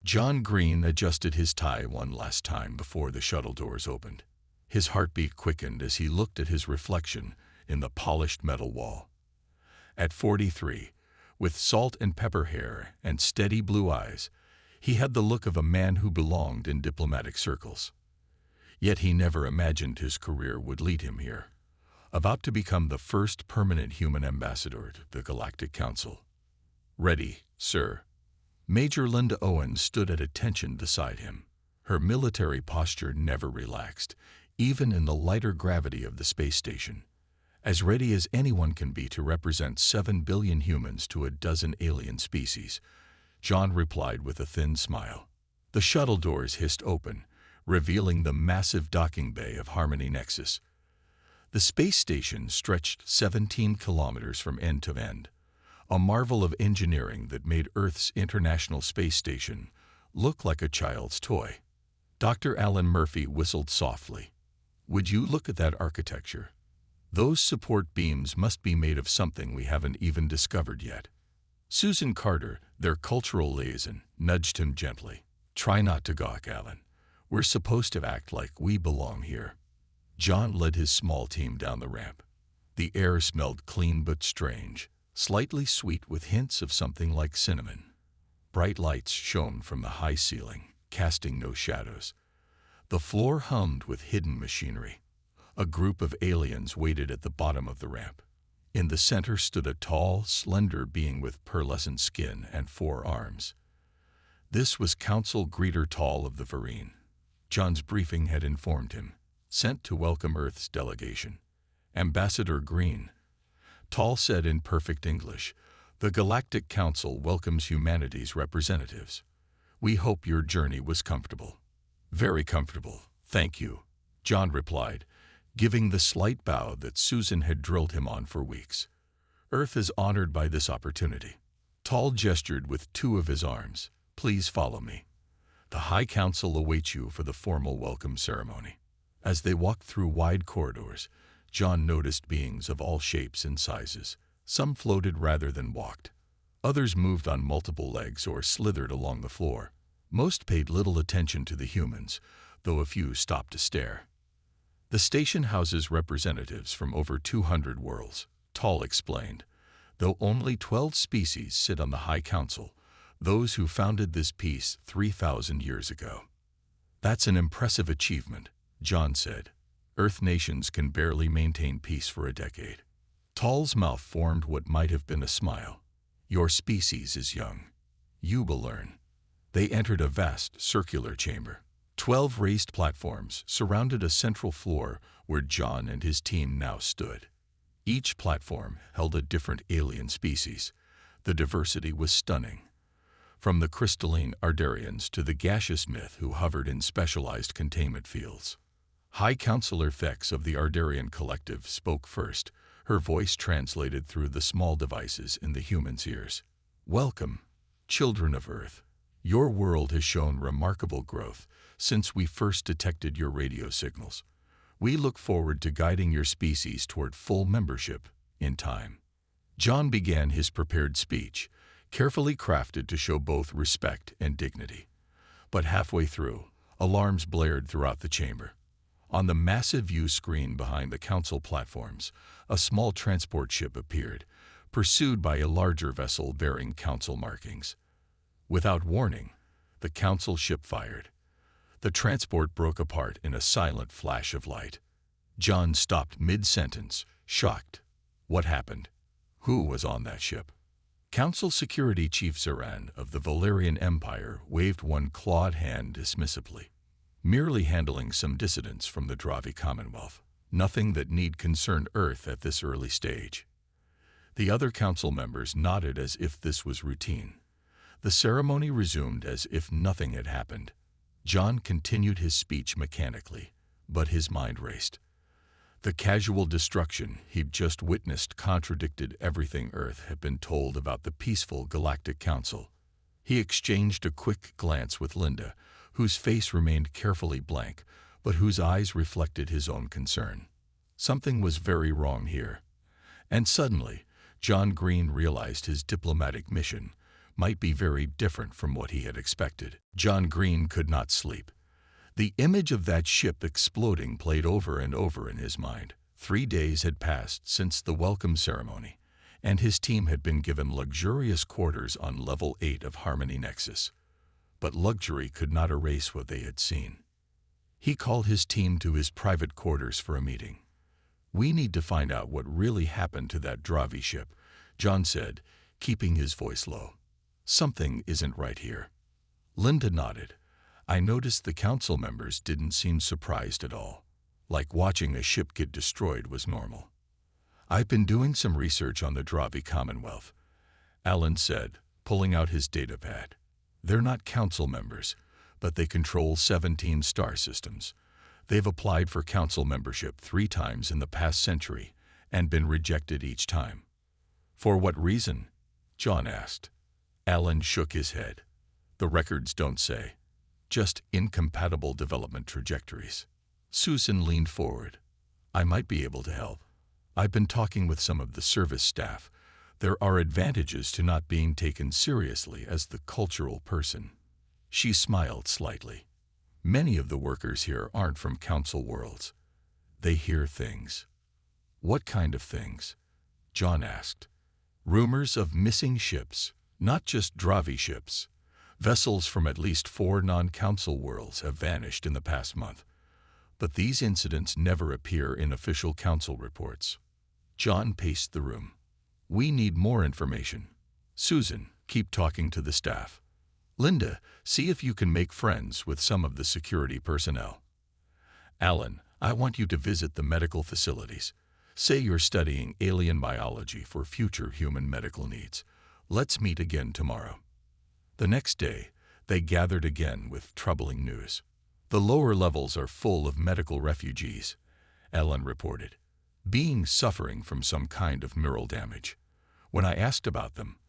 John Green adjusted his tie one last time before the shuttle doors opened. His heartbeat quickened as he looked at his reflection in the polished metal wall. At 43, with salt and pepper hair and steady blue eyes, he had the look of a man who belonged in diplomatic circles. Yet he never imagined his career would lead him here, about to become the first permanent human ambassador to the Galactic Council. "Ready, sir." Major Linda Owen stood at attention beside him. Her military posture never relaxed, even in the lighter gravity of the space station. As ready as anyone can be to represent 7 billion humans to a dozen alien species, John replied with a thin smile. The shuttle doors hissed open, revealing the massive docking bay of Harmony Nexus. The space station stretched 17 kilometers from end to end, a marvel of engineering that made Earth's International Space Station look like a child's toy. Dr. Alan Murphy whistled softly. "Would you look at that architecture? Those support beams must be made of something we haven't even discovered yet." Susan Carter, their cultural liaison, nudged him gently. "Try not to gawk, Alan. We're supposed to act like we belong here." John led his small team down the ramp. The air smelled clean but strange, slightly sweet with hints of something like cinnamon. Bright lights shone from the high ceiling, casting no shadows. The floor hummed with hidden machinery. A group of aliens waited at the bottom of the ramp. In the center stood a tall, slender being with pearlescent skin and 4 arms. This was Council Greeter Tall of the Vereen. John's briefing had informed him. Sent to welcome Earth's delegation. Ambassador Green. Tall said in perfect English, "The Galactic Council welcomes humanity's representatives. We hope your journey was comfortable." "Very comfortable, thank you," John replied, giving the slight bow that Susan had drilled him on for weeks. "Earth is honored by this opportunity." Tall gestured with 2 of his arms. "Please follow me. The High Council awaits you for the formal welcome ceremony." As they walked through wide corridors, John noticed beings of all shapes and sizes. Some floated rather than walked. Others moved on multiple legs or slithered along the floor. Most paid little attention to the humans, though a few stopped to stare. "The station houses representatives from over 200 worlds," Tall explained. "Though only 12 species sit on the High Council, those who founded this peace 3,000 years ago." "That's an impressive achievement," John said. "Earth nations can barely maintain peace for a decade." Tall's mouth formed what might have been a smile. "Your species is young. You will learn." They entered a vast, circular chamber. 12 raised platforms surrounded a central floor where John and his team now stood. Each platform held a different alien species. The diversity was stunning. From the crystalline Ardarians to the gaseous myth who hovered in specialized containment fields. High Counselor Fex of the Ardarian Collective spoke first, her voice translated through the small devices in the humans' ears. "Welcome, children of Earth. Your world has shown remarkable growth since we first detected your radio signals. We look forward to guiding your species toward full membership in time." John began his prepared speech, carefully crafted to show both respect and dignity. But halfway through, alarms blared throughout the chamber. On the massive view screen behind the council platforms, a small transport ship appeared, pursued by a larger vessel bearing council markings. Without warning, the council ship fired. The transport broke apart in a silent flash of light. John stopped mid-sentence, shocked. What happened? Who was on that ship? Council Security Chief Zaran of the Valerian Empire waved one clawed hand dismissively. "Merely handling some dissidents from the Dravi Commonwealth. Nothing that need concern Earth at this early stage." The other council members nodded as if this was routine. The ceremony resumed as if nothing had happened. John continued his speech mechanically, but his mind raced. The casual destruction he'd just witnessed contradicted everything Earth had been told about the peaceful Galactic Council. He exchanged a quick glance with Linda, whose face remained carefully blank, but whose eyes reflected his own concern. Something was very wrong here. And suddenly, John Green realized his diplomatic mission, might be very different from what he had expected. John Green could not sleep. The image of that ship exploding played over and over in his mind. 3 days had passed since the welcome ceremony, and his team had been given luxurious quarters on Level 8 of Harmony Nexus. But luxury could not erase what they had seen. He called his team to his private quarters for a meeting. "We need to find out what really happened to that Dravi ship," John said, keeping his voice low. "Something isn't right here." Linda nodded. "I noticed the council members didn't seem surprised at all, like watching a ship get destroyed was normal." "I've been doing some research on the Dravi Commonwealth," Alan said, pulling out his datapad. "They're not council members, but they control 17 star systems. They've applied for council membership 3 times in the past century and been rejected each time." "For what reason?" John asked. Alan shook his head. "The records don't say. Just incompatible development trajectories." Susan leaned forward. "I might be able to help. I've been talking with some of the service staff. There are advantages to not being taken seriously as the cultural person." She smiled slightly. "Many of the workers here aren't from council worlds. They hear things." "What kind of things?" John asked. "Rumors of missing ships, not just Dravi ships. Vessels from at least 4 non-council worlds have vanished in the past month. But these incidents never appear in official council reports." John paced the room. "We need more information. Susan, keep talking to the staff. Linda, see if you can make friends with some of the security personnel. Alan, I want you to visit the medical facilities. Say you're studying alien biology for future human medical needs. Let's meet again tomorrow." The next day, they gathered again with troubling news. "The lower levels are full of medical refugees," Alan reported, "beings suffering from some kind of neural damage. When I asked about them,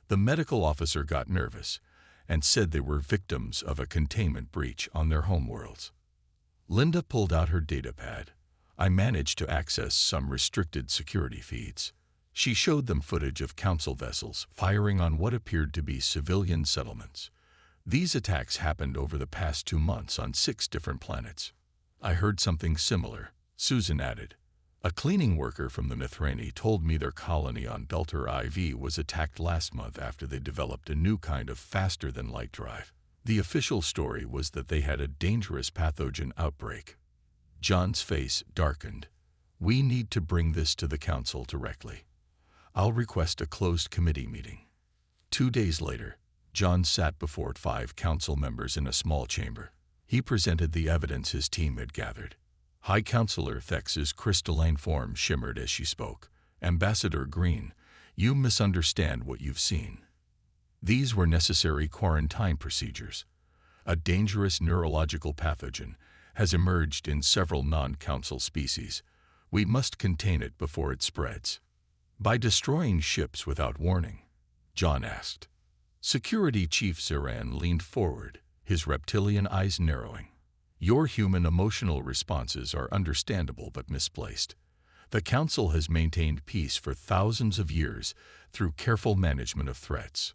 the medical officer got nervous and said they were victims of a containment breach on their homeworlds." Linda pulled out her datapad. "I managed to access some restricted security feeds." She showed them footage of council vessels firing on what appeared to be civilian settlements. "These attacks happened over the past 2 months on 6 different planets." "I heard something similar," Susan added. "A cleaning worker from the Mithrani told me their colony on Belter IV was attacked last month after they developed a new kind of faster-than-light drive. The official story was that they had a dangerous pathogen outbreak." John's face darkened. "We need to bring this to the council directly. I'll request a closed committee meeting." 2 days later, John sat before 5 council members in a small chamber. He presented the evidence his team had gathered. High Councilor Thex's crystalline form shimmered as she spoke. "Ambassador Green, you misunderstand what you've seen. These were necessary quarantine procedures. A dangerous neurological pathogen has emerged in several non-council species. We must contain it before it spreads." "By destroying ships without warning?" John asked. Security Chief Ziran leaned forward, his reptilian eyes narrowing. "Your human emotional responses are understandable but misplaced. The Council has maintained peace for thousands of years through careful management of threats."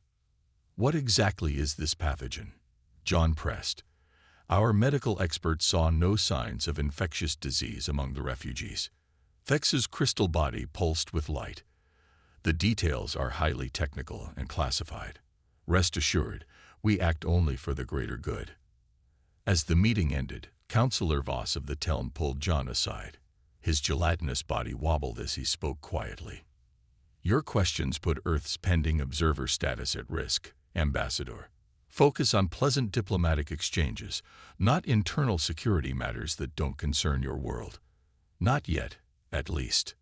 "What exactly is this pathogen?" John pressed. "Our medical experts saw no signs of infectious disease among the refugees." Thex's crystal body pulsed with light. "The details are highly technical and classified. Rest assured, we act only for the greater good." As the meeting ended, Councillor Voss of the Telm pulled John aside. His gelatinous body wobbled as he spoke quietly. "Your questions put Earth's pending observer status at risk, Ambassador. Focus on pleasant diplomatic exchanges, not internal security matters that don't concern your world. Not yet, at least."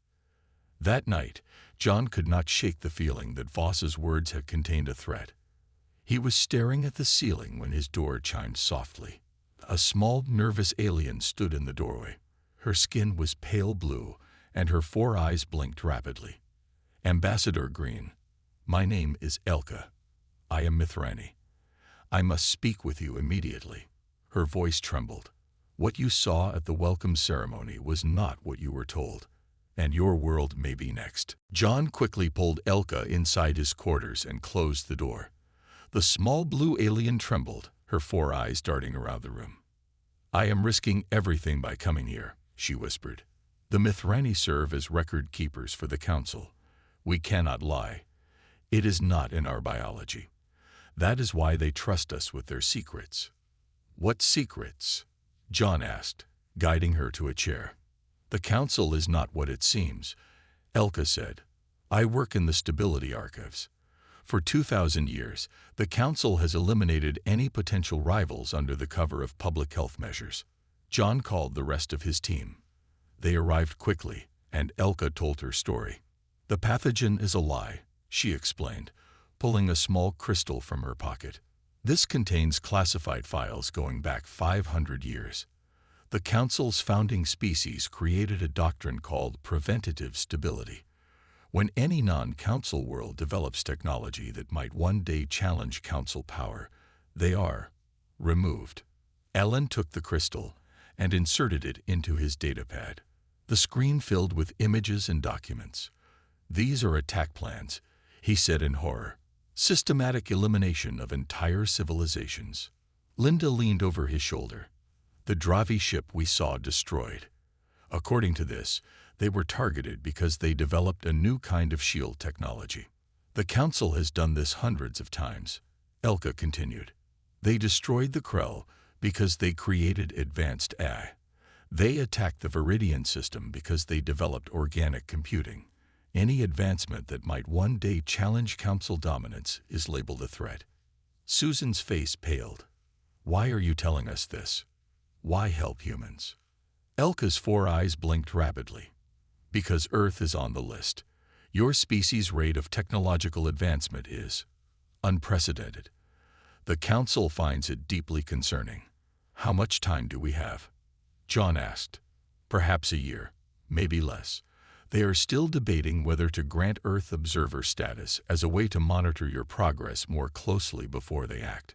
That night, John could not shake the feeling that Voss's words had contained a threat. He was staring at the ceiling when his door chimed softly. A small, nervous alien stood in the doorway. Her skin was pale blue, and her 4 eyes blinked rapidly. "Ambassador Green, my name is Elka. I am Mithrani. I must speak with you immediately." Her voice trembled. "What you saw at the welcome ceremony was not what you were told, and your world may be next." John quickly pulled Elka inside his quarters and closed the door. The small blue alien trembled, her 4 eyes darting around the room. "I am risking everything by coming here," she whispered. "The Mithrani serve as record keepers for the Council. We cannot lie. It is not in our biology. That is why they trust us with their secrets." "What secrets?" John asked, guiding her to a chair. "The Council is not what it seems," Elka said. "I work in the Stability Archives. For 2,000 years, the Council has eliminated any potential rivals under the cover of public health measures." John called the rest of his team. They arrived quickly, and Elka told her story. "The pathogen is a lie," she explained, pulling a small crystal from her pocket. "This contains classified files going back 500 years. The Council's founding species created a doctrine called preventative stability. When any non-Council world develops technology that might one day challenge Council power, they are removed." Ellen took the crystal and inserted it into his datapad. The screen filled with images and documents. "These are attack plans," he said in horror. "Systematic elimination of entire civilizations." Linda leaned over his shoulder. "The Dravi ship we saw destroyed. According to this, they were targeted because they developed a new kind of shield technology. The Council has done this hundreds of times," Elka continued. "They destroyed the Krell because they created advanced AI. They attacked the Viridian system because they developed organic computing. Any advancement that might one day challenge Council dominance is labeled a threat." Susan's face paled. "Why are you telling us this? Why help humans?" Elka's 4 eyes blinked rapidly. "Because Earth is on the list. Your species' rate of technological advancement is unprecedented. The Council finds it deeply concerning." "How much time do we have?" John asked. "Perhaps a year, maybe less. They are still debating whether to grant Earth observer status as a way to monitor your progress more closely before they act."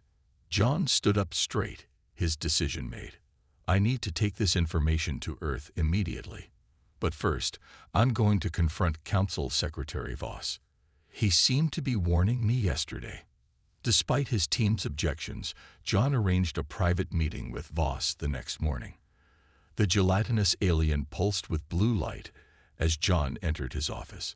John stood up straight, his decision made. "I need to take this information to Earth immediately. But first, I'm going to confront Council Secretary Voss. He seemed to be warning me yesterday." Despite his team's objections, John arranged a private meeting with Voss the next morning. The gelatinous alien pulsed with blue light as John entered his office.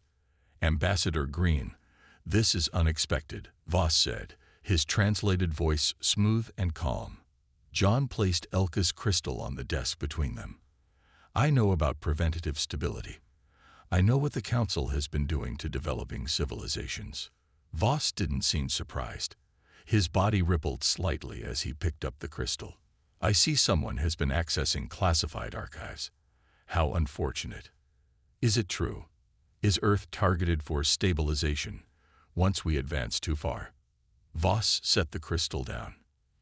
"Ambassador Green, this is unexpected," Voss said, his translated voice smooth and calm. John placed Elka's crystal on the desk between them. "I know about preventative stability. I know what the Council has been doing to developing civilizations." Voss didn't seem surprised. His body rippled slightly as he picked up the crystal. "I see someone has been accessing classified archives. How unfortunate. Is it true? Is Earth targeted for stabilization once we advance too far?" Voss set the crystal down.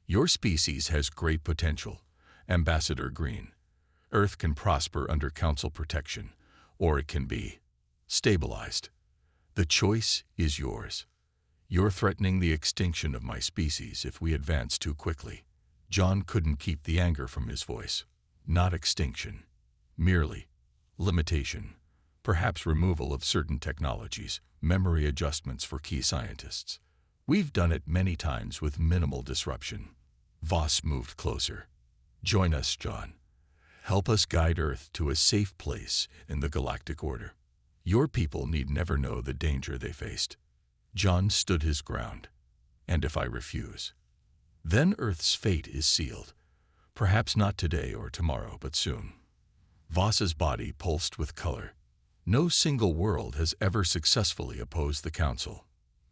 "Your species has great potential, Ambassador Green. Earth can prosper under Council protection, or it can be stabilized. The choice is yours. You're threatening the extinction of my species if we advance too quickly." John couldn't keep the anger from his voice. "Not extinction. Merely limitation. Perhaps removal of certain technologies, memory adjustments for key scientists. We've done it many times with minimal disruption." Voss moved closer. "Join us, John. Help us guide Earth to a safe place in the galactic order. Your people need never know the danger they faced." John stood his ground. "And if I refuse? Then Earth's fate is sealed. Perhaps not today or tomorrow, but soon." Voss's body pulsed with color. No single world has ever successfully opposed the Council.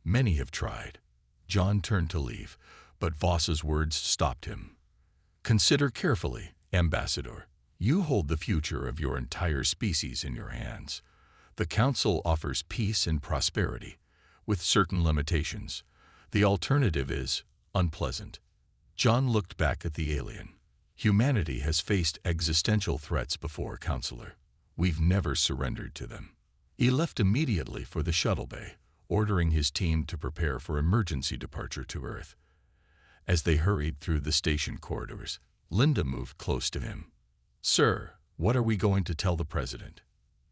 Many have tried. John turned to leave, but Voss's words stopped him. "Consider carefully, Ambassador. You hold the future of your entire species in your hands. The Council offers peace and prosperity, with certain limitations. The alternative is unpleasant." John looked back at the alien. "Humanity has faced existential threats before, Counselor. We've never surrendered to them." He left immediately for the shuttle bay, ordering his team to prepare for emergency departure to Earth. As they hurried through the station corridors, Linda moved close to him. "Sir, what are we going to tell the President?"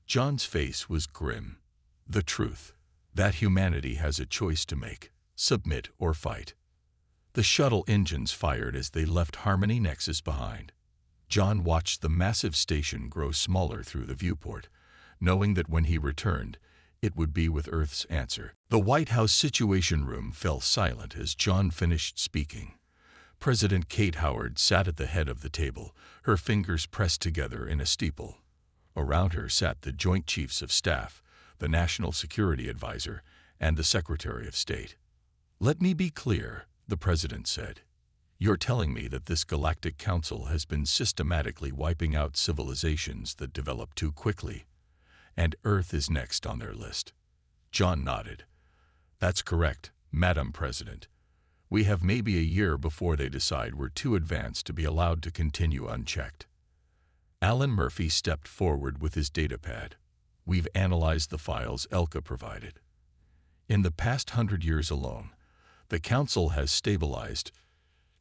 John's face was grim. "The truth. That humanity has a choice to make, submit or fight. The shuttle engines fired as they left Harmony Nexus behind. John watched the massive station grow smaller through the viewport, knowing that when he returned, it would be with Earth's answer. The White House Situation Room fell silent as John finished speaking. President Kate Howard sat at the head of the table, her fingers pressed together in a steeple. Around her sat the Joint Chiefs of Staff, the National Security Advisor, and the Secretary of State. "Let me be clear," the President said. "You're telling me that this Galactic Council has been systematically wiping out civilizations that develop too quickly, and Earth is next on their list." John nodded. "That's correct, Madam President. We have maybe a year before they decide we're too advanced to be allowed to continue unchecked." Alan Murphy stepped forward with his datapad. "We've analyzed the files Elka provided. In the past 100 years alone, the Council has stabilized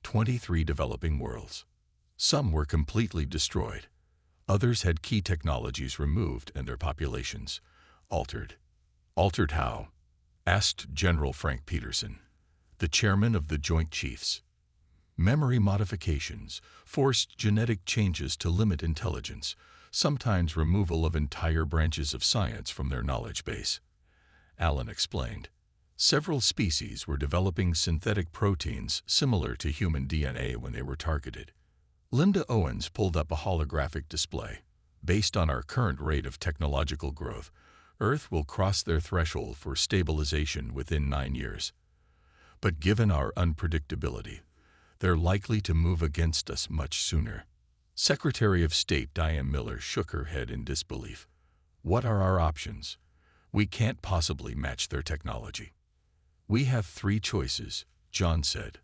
23 developing worlds. Some were completely destroyed. Others had key technologies removed and their populations altered." "Altered how?" asked General Frank Peterson, the chairman of the Joint Chiefs. "Memory modifications, forced genetic changes to limit intelligence, sometimes removal of entire branches of science from their knowledge base," Alan explained. "Several species were developing synthetic proteins similar to human DNA when they were targeted." Linda Owens pulled up a holographic display. "Based on our current rate of technological growth, Earth will cross their threshold for stabilization within 9 years. But given our unpredictability, they're likely to move against us much sooner." Secretary of State Diane Miller shook her head in disbelief. "What are our options? We can't possibly match their technology." "We have 3 choices," John said.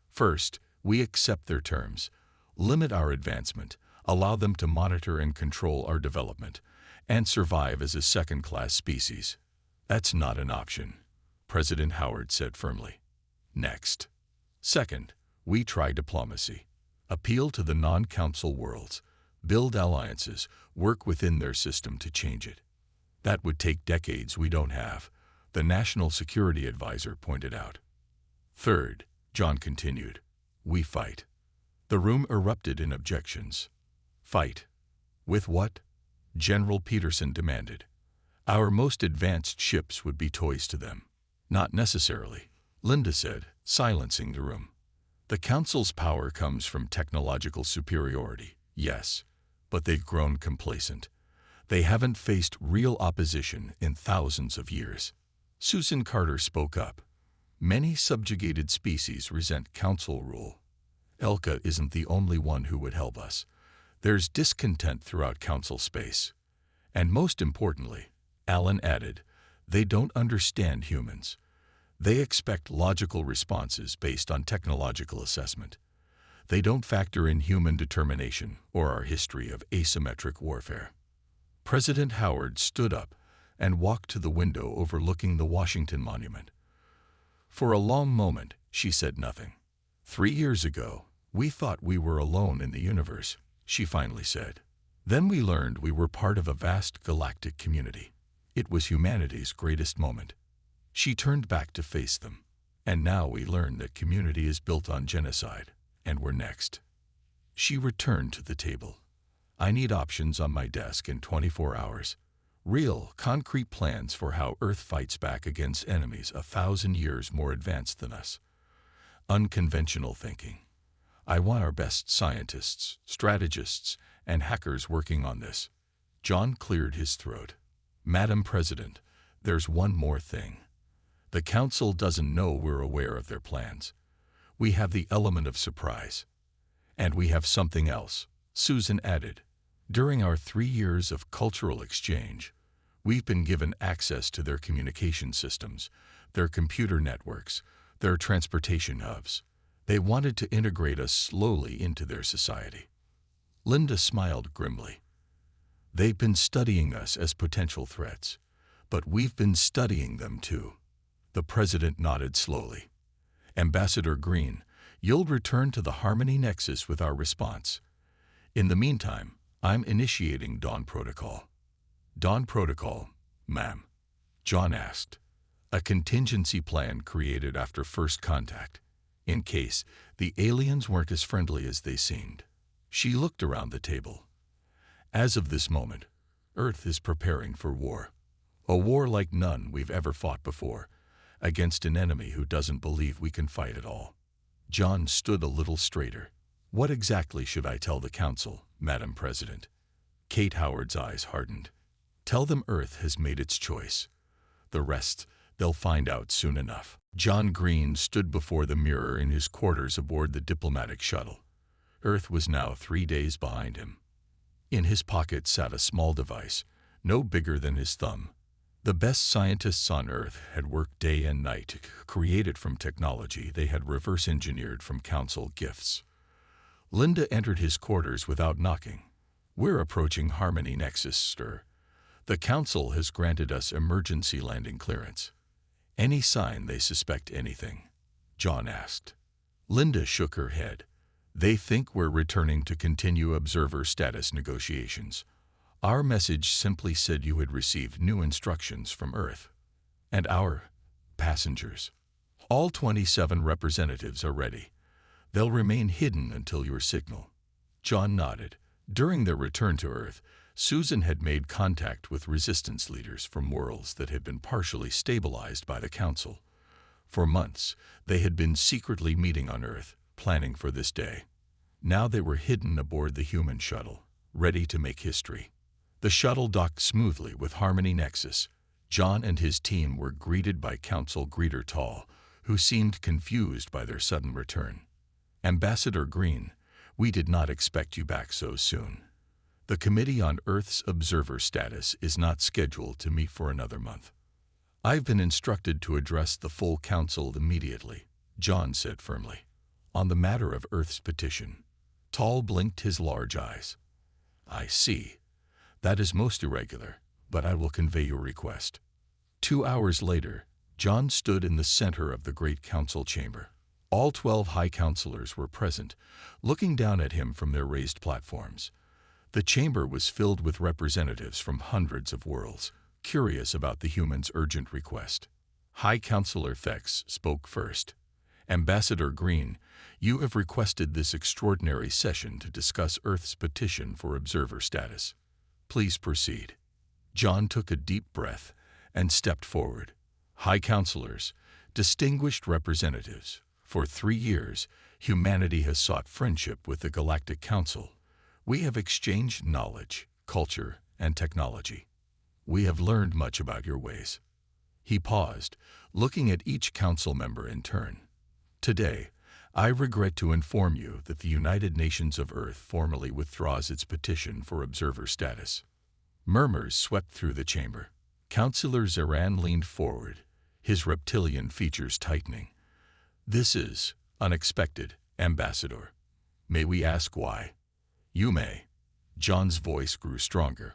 "First, we accept their terms, limit our advancement, allow them to monitor and control our development, and survive as a second-class species." "That's not an option," President Howard said firmly. "Next. Second, we try diplomacy. Appeal to the non-council worlds, build alliances, work within their system to change it. That would take decades we don't have," the National Security Advisor pointed out. "Third," John continued, "we fight." The room erupted in objections. "Fight? With what?" General Peterson demanded. "Our most advanced ships would be toys to them." "Not necessarily," Linda said, silencing the room. "The Council's power comes from technological superiority, yes, but they've grown complacent. They haven't faced real opposition in thousands of years." Susan Carter spoke up. "Many subjugated species resent Council rule. Elka isn't the only one who would help us. There's discontent throughout Council space. And most importantly," Alan added, "they don't understand humans. They expect logical responses based on technological assessment. They don't factor in human determination or our history of asymmetric warfare." President Howard stood up and walked to the window overlooking the Washington Monument. For a long moment, she said nothing. "3 years ago, we thought we were alone in the universe," she finally said. "Then we learned we were part of a vast galactic community. It was humanity's greatest moment." She turned back to face them. "And now we learn that community is built on genocide, and we're next." She returned to the table. "I need options on my desk in 24 hours. Real, concrete plans for how Earth fights back against enemies 1,000 years more advanced than us. Unconventional thinking. I want our best scientists, strategists, and hackers working on this." John cleared his throat. "Madam President, there's one more thing. The Council doesn't know we're aware of their plans. We have the element of surprise. And we have something else," Susan added. "During our 3 years of cultural exchange, we've been given access to their communication systems, their computer networks, their transportation hubs. They wanted to integrate us slowly into their society." Linda smiled grimly. "They've been studying us as potential threats, but we've been studying them too." The President nodded slowly. "Ambassador Green, you'll return to the Harmony Nexus with our response. In the meantime, I'm initiating Dawn Protocol." "Dawn Protocol, ma'am?" John asked. "A contingency plan created after first contact. in case the aliens weren't as friendly as they seemed. She looked around the table. As of this moment, Earth is preparing for war. A war like none we've ever fought before, against an enemy who doesn't believe we can fight at all. John stood a little straighter. What exactly should I tell the Council, Madam President? Kate Howard's eyes hardened. Tell them Earth has made its choice. The rest, they'll find out soon enough. John Green stood before the mirror in his quarters aboard the diplomatic shuttle. Earth was now 3 days behind him. In his pocket sat a small device, no bigger than his thumb. The best scientists on Earth had worked day and night to create it from technology they had reverse-engineered from Council gifts. Linda entered his quarters without knocking. We're approaching Harmony Nexus, sir. The Council has granted us emergency landing clearance. Any sign they suspect anything? John asked. Linda shook her head. They think we're returning to continue observer status negotiations. Our message simply said you had received new instructions from Earth. And our passengers. All 27 representatives are ready. They'll remain hidden until your signal. John nodded. During their return to Earth, Susan had made contact with resistance leaders from worlds that had been partially stabilized by the Council. For months, they had been secretly meeting on Earth, planning for this day. Now they were hidden aboard the human shuttle, ready to make history. The shuttle docked smoothly with Harmony Nexus. John and his team were greeted by Council Greeter Tall, who seemed confused by their sudden return. Ambassador Green, we did not expect you back so soon. The Committee on Earth's Observer Status is not scheduled to meet for another month. I've been instructed to address the full Council immediately, John said firmly, on the matter of Earth's petition. Tall blinked his large eyes. I see. That is most irregular, but I will convey your request. 2 hours later, John stood in the center of the great council chamber. All 12 high counselors were present, looking down at him from their raised platforms. The chamber was filled with representatives from hundreds of worlds, curious about the humans' urgent request. High Counselor Thex spoke first. Ambassador Green, you have requested this extraordinary session to discuss Earth's petition for observer status. Please proceed. John took a deep breath and stepped forward. High Counselors, distinguished representatives, for 3 years, humanity has sought friendship with the Galactic Council. We have exchanged knowledge, culture, and technology. We have learned much about your ways. He paused, looking at each council member in turn. Today, I regret to inform you that the United Nations of Earth formally withdraws its petition for observer status. Murmurs swept through the chamber. Councillor Zaran leaned forward, his reptilian features tightening. This is unexpected, Ambassador. May we ask why? You may. John's voice grew stronger.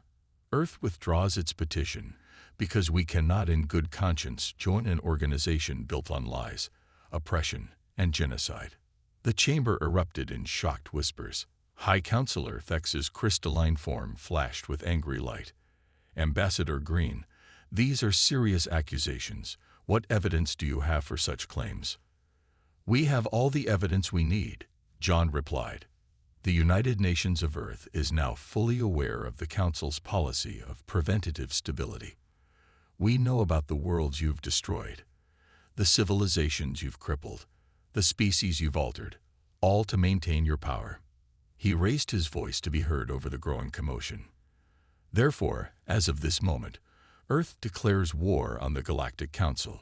Earth withdraws its petition because we cannot in good conscience join an organization built on lies, oppression, and genocide. The chamber erupted in shocked whispers. High Counselor Thex's crystalline form flashed with angry light. Ambassador Green, these are serious accusations. What evidence do you have for such claims? We have all the evidence we need, John replied. The United Nations of Earth is now fully aware of the Council's policy of preventative stability. We know about the worlds you've destroyed, the civilizations you've crippled, the species you've altered, all to maintain your power. He raised his voice to be heard over the growing commotion. Therefore, as of this moment, Earth declares war on the Galactic Council.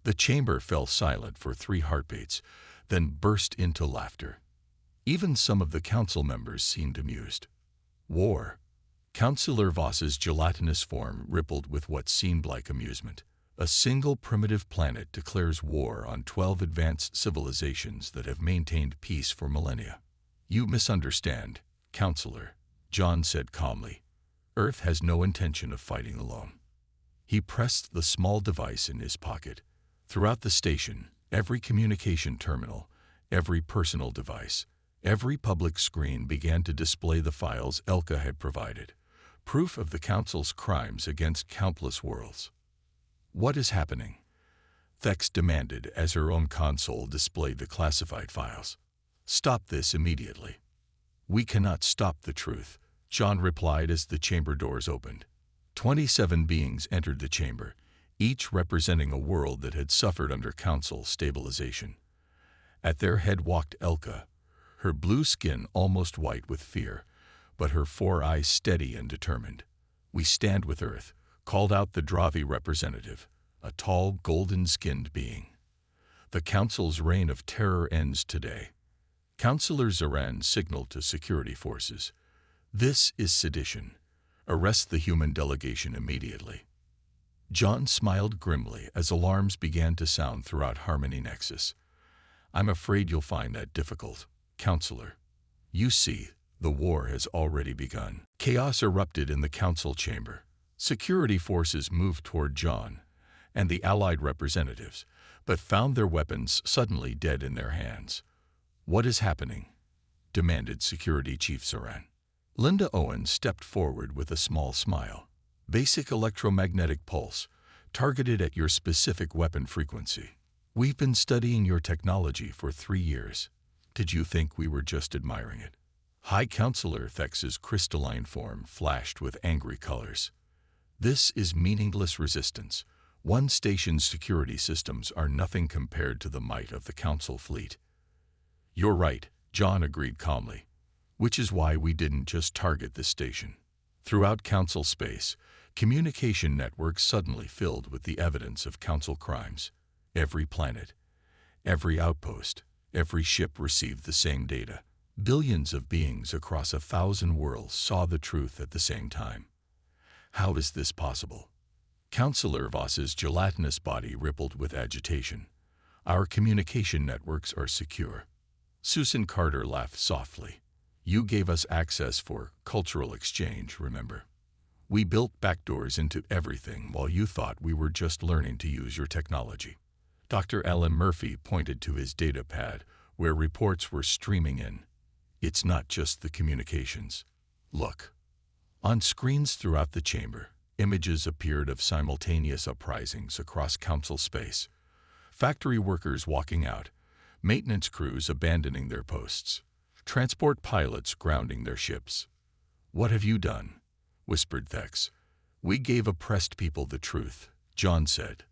The chamber fell silent for 3 heartbeats, then burst into laughter. Even some of the council members seemed amused. War. Councillor Voss's gelatinous form rippled with what seemed like amusement. A single primitive planet declares war on 12 advanced civilizations that have maintained peace for millennia. You misunderstand, Counselor, John said calmly. Earth has no intention of fighting alone. He pressed the small device in his pocket. Throughout the station, every communication terminal, every personal device, every public screen began to display the files Elka had provided, proof of the Council's crimes against countless worlds. What is happening? Thex demanded as her own console displayed the classified files. "Stop this immediately." "We cannot stop the truth," John replied as the chamber doors opened. 27 beings entered the chamber, each representing a world that had suffered under council stabilization. At their head walked Elka, her blue skin almost white with fear, but her 4 eyes steady and determined. "We stand with Earth," called out the Dravi representative, a tall, golden-skinned being. "The Council's reign of terror ends today." Councillor Zoran signaled to security forces. "This is sedition. Arrest the human delegation immediately." John smiled grimly as alarms began to sound throughout Harmony Nexus. "I'm afraid you'll find that difficult, Counselor. You see, the war has already begun." Chaos erupted in the council chamber. Security forces moved toward John and the Allied representatives, but found their weapons suddenly dead in their hands. "What is happening?" demanded Security Chief Zoran. Linda Owen stepped forward with a small smile. "Basic electromagnetic pulse, targeted at your specific weapon frequency. We've been studying your technology for 3 years. Did you think we were just admiring it?" High Counselor Thex's crystalline form flashed with angry colors. "This is meaningless resistance. One station's security systems are nothing compared to the might of the Council fleet." "You're right," John agreed calmly, "which is why we didn't just target this station." Throughout Council space, communication networks suddenly filled with the evidence of Council crimes. Every planet, every outpost, every ship received the same data. Billions of beings across 1,000 worlds saw the truth at the same time. "How is this possible?" Counselor Voss's gelatinous body rippled with agitation. "Our communication networks are secure." Susan Carter laughed softly. "You gave us access for cultural exchange, remember? We built backdoors into everything while you thought we were just learning to use your technology." Dr. Alan Murphy pointed to his data pad, where reports were streaming in. "It's not just the communications. Look." On screens throughout the chamber, images appeared of simultaneous uprisings across council space. Factory workers walking out, maintenance crews abandoning their posts, transport pilots grounding their ships. "What have you done?" whispered Thex. "We gave oppressed people the truth," John said.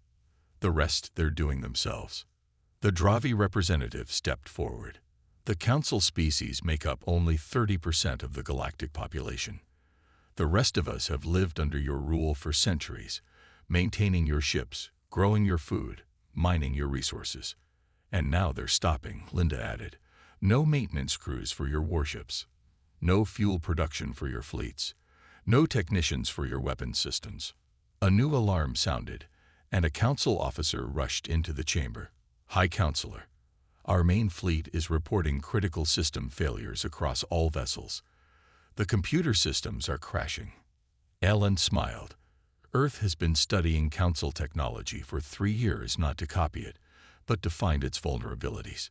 "The rest they're doing themselves." The Dravi representative stepped forward. "The council species make up only 30% of the galactic population. The rest of us have lived under your rule for centuries, maintaining your ships, growing your food, mining your resources. And now they're stopping," Linda added. "No maintenance crews for your warships. No fuel production for your fleets. No technicians for your weapons systems." A new alarm sounded, and a council officer rushed into the chamber. "High Counselor, our main fleet is reporting critical system failures across all vessels. The computer systems are crashing." Ellen smiled. "Earth has been studying council technology for 3 years not to copy it, but to find its vulnerabilities.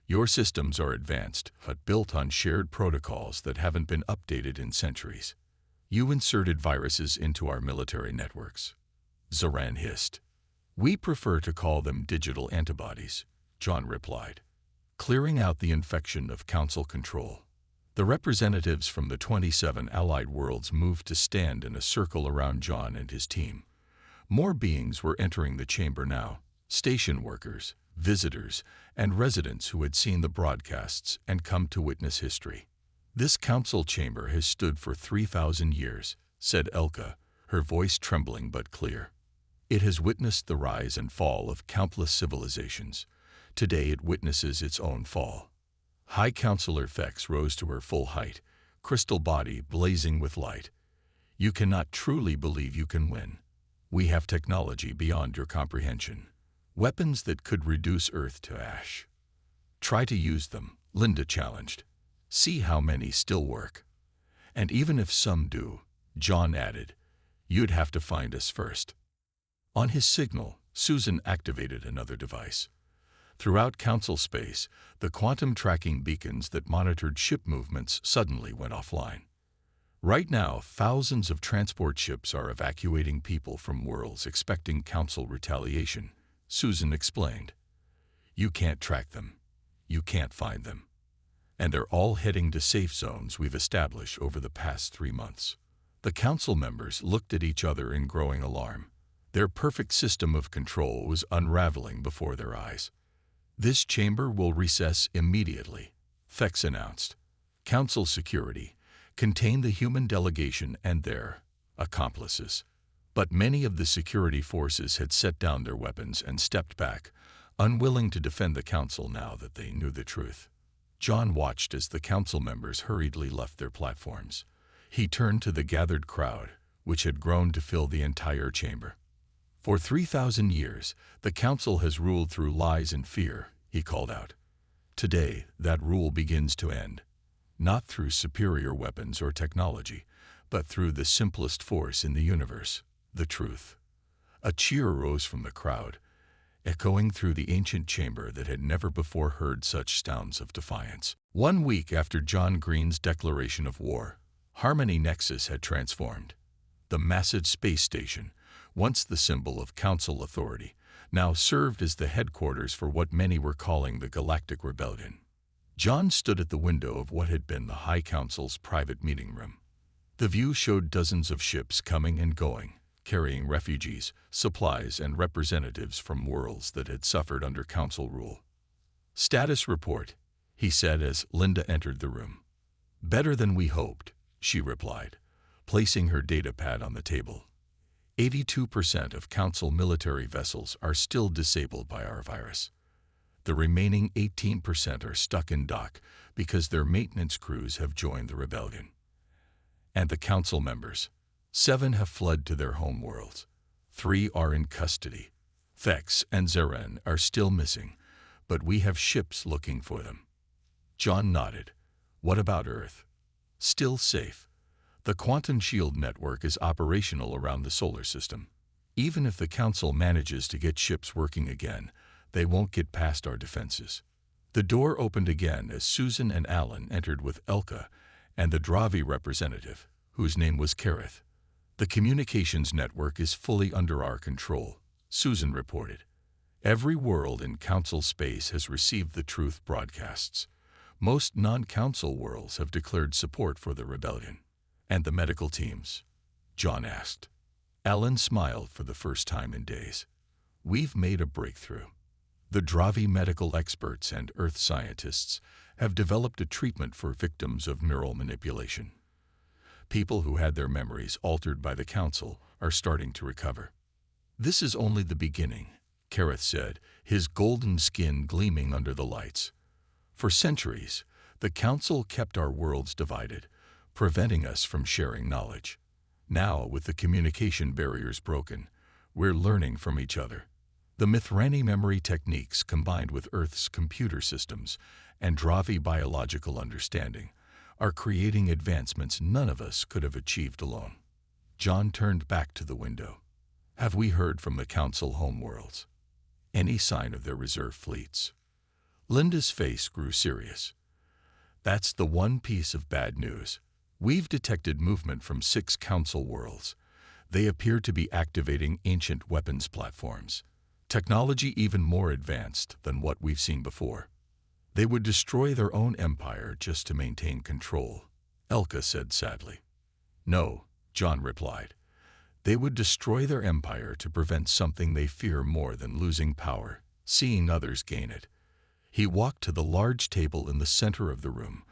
Your systems are advanced, but built on shared protocols that haven't been updated in centuries. You inserted viruses into our military networks." Zoran hissed. "We prefer to call them digital antibodies," John replied. "Clearing out the infection of council control." The representatives from the 27 allied worlds moved to stand in a circle around John and his team. More beings were entering the chamber now, station workers, visitors, and residents who had seen the broadcasts and come to witness history. "This council chamber has stood for 3,000 years, said Elka, her voice trembling but clear. "It has witnessed the rise and fall of countless civilizations. Today it witnesses its own fall." High Counselor Thex rose to her full height, crystal body blazing with light. "You cannot truly believe you can win. We have technology beyond your comprehension. Weapons that could reduce Earth to ash." "Try to use them," Linda challenged. "See how many still work." "And even if some do," John added, "you'd have to find us first." On his signal, Susan activated another device. Throughout council space, the quantum tracking beacons that monitored ship movements suddenly went offline. Right now, thousands of transport ships are evacuating people from worlds expecting council retaliation, Susan explained. You can't track them. You can't find them. And they're all heading to safe zones we've established over the past 3 months. The council members looked at each other in growing alarm. Their perfect system of control was unraveling before their eyes. This chamber will recess immediately, Fex announced. Council security contained the human delegation and their accomplices. But many of the security forces had set down their weapons and stepped back, unwilling to defend the council now that they knew the truth. John watched as the council members hurriedly left their platforms. He turned to the gathered crowd, which had grown to fill the entire chamber. For 3,000 years, the council has ruled through lies and fear, he called out. Today, that rule begins to end. Not through superior weapons or technology, but through the simplest force in the universe, the truth. A cheer rose from the crowd, echoing through the ancient chamber that had never before heard such sounds of defiance. 1 week after John Green's declaration of war, Harmony Nexus had transformed. The massive space station, once the symbol of council authority, now served as the headquarters for what many were calling the Galactic Rebellion. John stood at the window of what had been the High Council's private meeting room. The view showed dozens of ships coming and going, carrying refugees, supplies, and representatives from worlds that had suffered under council rule. Status report, he said as Linda entered the room. Better than we hoped, she replied, placing her data pad on the table. 82% of council military vessels are still disabled by our virus. The remaining 18% are stuck in dock because their maintenance crews have joined the rebellion. And the council members, 7 have fled to their home worlds. 3 are in custody. Fex and Zeren are still missing, but we have ships looking for them. John nodded. What about Earth? Still safe. The quantum shield network is operational around the solar system. Even if the council manages to get ships working again, they won't get past our defenses. The door opened again as Susan and Alan entered with Elka and the Dravi representative, whose name was Kareth. The communications network is fully under our control, Susan reported. Every world in council space has received the truth broadcasts. Most non-council worlds have declared support for the rebellion. And the medical teams? John asked. Alan smiled for the first time in days. We've made a breakthrough. The Dravi medical experts and Earth scientists have developed a treatment for victims of neural manipulation. People who had their memories altered by the council are starting to recover. This is only the beginning, Kareth said, his golden skin gleaming under the lights. For centuries, the council kept our worlds divided, preventing us from sharing knowledge. Now, with the communication barriers broken, we're learning from each other. The Mithrani memory techniques combined with Earth's computer systems and Dravi biological understanding are creating advancements none of us could have achieved alone. John turned back to the window. Have we heard from the council homeworlds? Any sign of their reserve fleets? Linda's face grew serious. That's the one piece of bad news. We've detected movement from 6 council worlds. They appear to be activating ancient weapons platforms. Technology even more advanced than what we've seen before. They would destroy their own empire just to maintain control, Elka said sadly. No, John replied. They would destroy their empire to prevent something they fear more than losing power, seeing others gain it. He walked to the large table in the center of the room,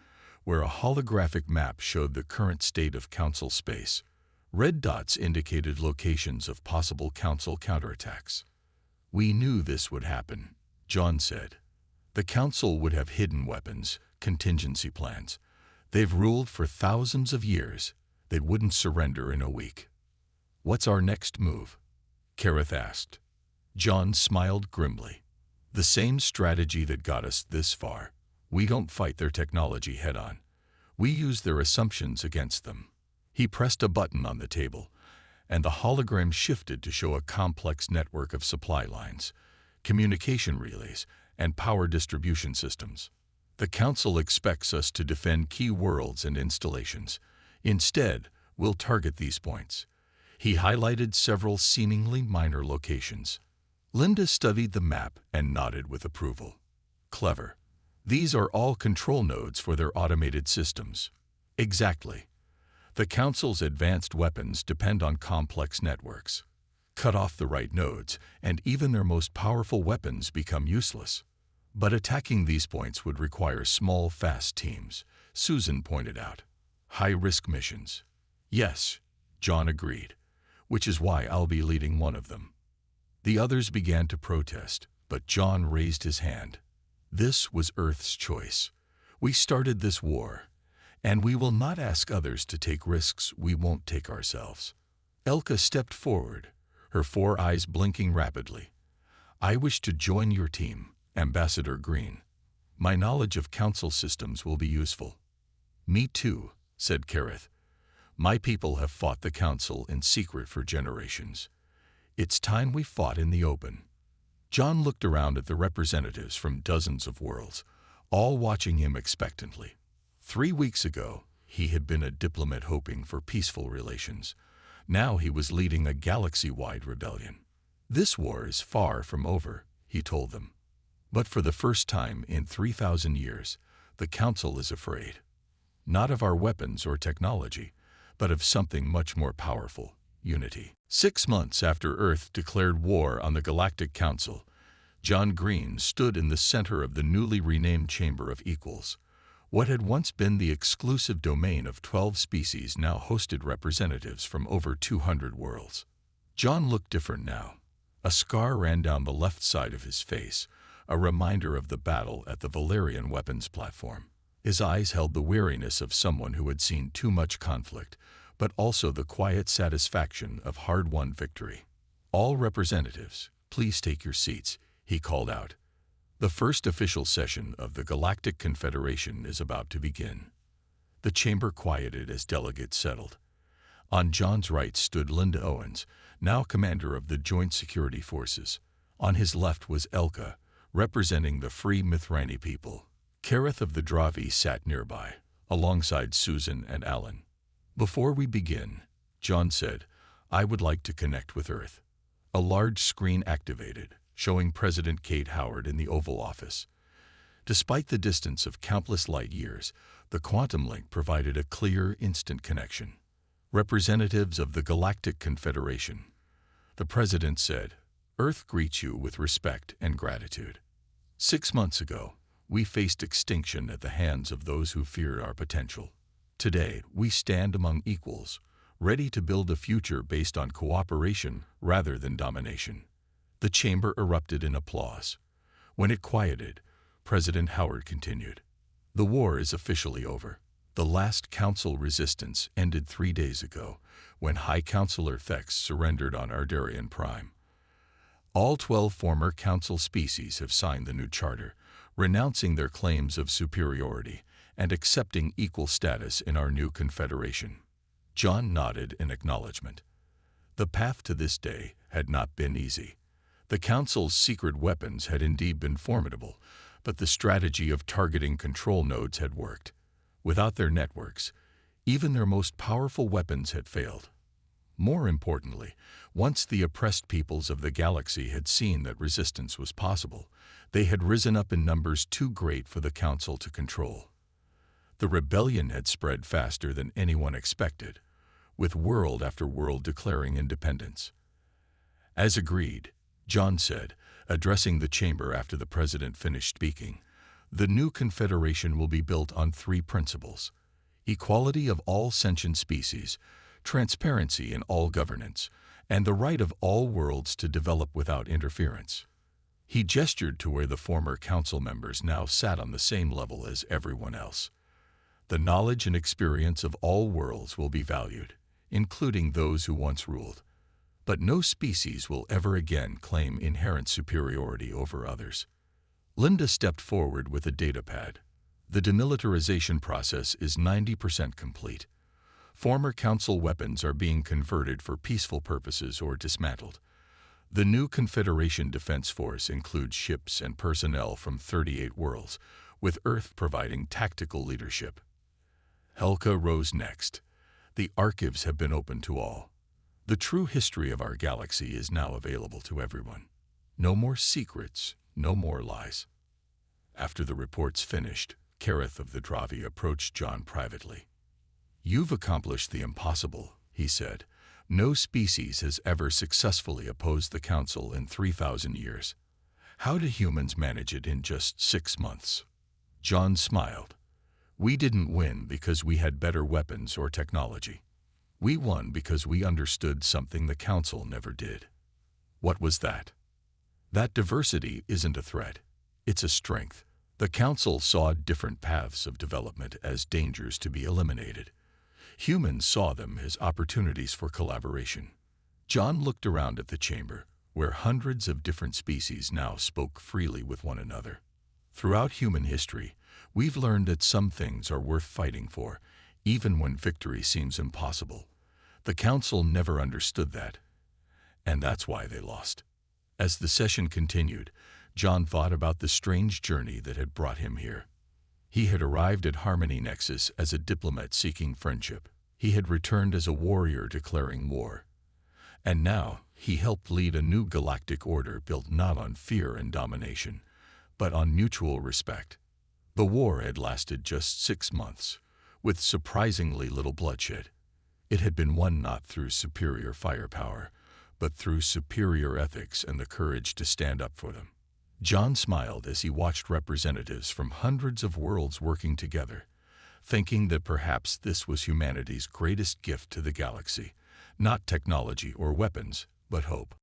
where a holographic map showed the current state of council space. Red dots indicated locations of possible council counterattacks. We knew this would happen, John said. The council would have hidden weapons, contingency plans. They've ruled for thousands of years. They wouldn't surrender in a week. What's our next move? Kareth asked. John smiled grimly. The same strategy that got us this far. We don't fight their technology head-on. We use their assumptions against them. He pressed a button on the table, and the hologram shifted to show a complex network of supply lines, communication relays, and power distribution systems. The Council expects us to defend key worlds and installations. Instead, we'll target these points. He highlighted several seemingly minor locations. Linda studied the map and nodded with approval. Clever. These are all control nodes for their automated systems. Exactly. The Council's advanced weapons depend on complex networks. Cut off the right nodes, and even their most powerful weapons become useless. But attacking these points would require small, fast teams, Susan pointed out. High-risk missions. Yes, John agreed, which is why I'll be leading one of them. The others began to protest, but John raised his hand. This was Earth's choice. We started this war, and we will not ask others to take risks we won't take ourselves. Elka stepped forward, her 4 eyes blinking rapidly. I wish to join your team, Ambassador Green. My knowledge of Council systems will be useful. Me too, said Kareth. My people have fought the Council in secret for generations. It's time we fought in the open. John looked around at the representatives from dozens of worlds, all watching him expectantly. 3 weeks ago, he had been a diplomat hoping for peaceful relations. Now he was leading a galaxy-wide rebellion. This war is far from over, he told them. But for the first time in 3,000 years, the Council is afraid. Not of our weapons or technology, but of something much more powerful, unity. 6 months after Earth declared war on the Galactic Council, John Green stood in the center of the newly renamed Chamber of Equals. What had once been the exclusive domain of 12 species now hosted representatives from over 200 worlds. John looked different now. A scar ran down the left side of his face, a reminder of the battle at the Valerian weapons platform. His eyes held the weariness of someone who had seen too much conflict, but also the quiet satisfaction of hard-won victory. All representatives, please take your seats, he called out. The first official session of the Galactic Confederation is about to begin. The chamber quieted as delegates settled. On John's right stood Linda Owens, now commander of the Joint Security Forces. On his left was Elka, representing the Free Mithrani people. Kareth of the Dravi sat nearby, alongside Susan and Alan. Before we begin, John said, I would like to connect with Earth. A large screen activated, showing President Kate Howard in the Oval Office. Despite the distance of countless light years, the quantum link provided a clear, instant connection. Representatives of the Galactic Confederation. The President said, Earth greets you with respect and gratitude. 6 months ago, we faced extinction at the hands of those who feared our potential. Today, we stand among equals, ready to build a future based on cooperation rather than domination. The chamber erupted in applause. When it quieted, President Howard continued. The war is officially over. The last Council resistance ended 3 days ago, when High Counselor Thex surrendered on Ardarian Prime. All 12 former Council species have signed the new charter, renouncing their claims of superiority and accepting equal status in our new confederation. John nodded in acknowledgement. The path to this day had not been easy. The Council's secret weapons had indeed been formidable, but the strategy of targeting control nodes had worked. Without their networks, even their most powerful weapons had failed. More importantly, once the oppressed peoples of the galaxy had seen that resistance was possible, they had risen up in numbers too great for the Council to control. The rebellion had spread faster than anyone expected, with world after world declaring independence. As agreed, John said, addressing the chamber after the President finished speaking, the new confederation will be built on 3 principles: equality of all sentient species, transparency in all governance, and the right of all worlds to develop without interference. He gestured to where the former council members now sat on the same level as everyone else. The knowledge and experience of all worlds will be valued, including those who once ruled. But no species will ever again claim inherent superiority over others. Linda stepped forward with a datapad. The demilitarization process is 90% complete. Former Council weapons are being converted for peaceful purposes or dismantled. The new Confederation Defense Force includes ships and personnel from 38 worlds, with Earth providing tactical leadership. Helka rose next. The archives have been opened to all. The true history of our galaxy is now available to everyone. No more secrets, no more lies. After the reports finished, Kareth of the Dravi approached John privately. "You've accomplished the impossible," he said. "No species has ever successfully opposed the Council in 3,000 years. How do humans manage it in just 6 months?" John smiled. "We didn't win because we had better weapons or technology. We won because we understood something the Council never did." "What was that?" "That diversity isn't a threat. It's a strength. The Council saw different paths of development as dangers to be eliminated. Humans saw them as opportunities for collaboration." John looked around at the chamber, where hundreds of different species now spoke freely with one another. "Throughout human history, we've learned that some things are worth fighting for, even when victory seems impossible. The Council never understood that, and that's why they lost." As the session continued, John thought about the strange journey that had brought him here. He had arrived at Harmony Nexus as a diplomat seeking friendship. He had returned as a warrior declaring war. And now, he helped lead a new galactic order built not on fear and domination, but on mutual respect. The war had lasted just 6 months, with surprisingly little bloodshed. It had been won not through superior firepower, but through superior ethics and the courage to stand up for them. John smiled as he watched representatives from hundreds of worlds working together, thinking that perhaps this was humanity's greatest gift to the galaxy, not technology or weapons, but hope.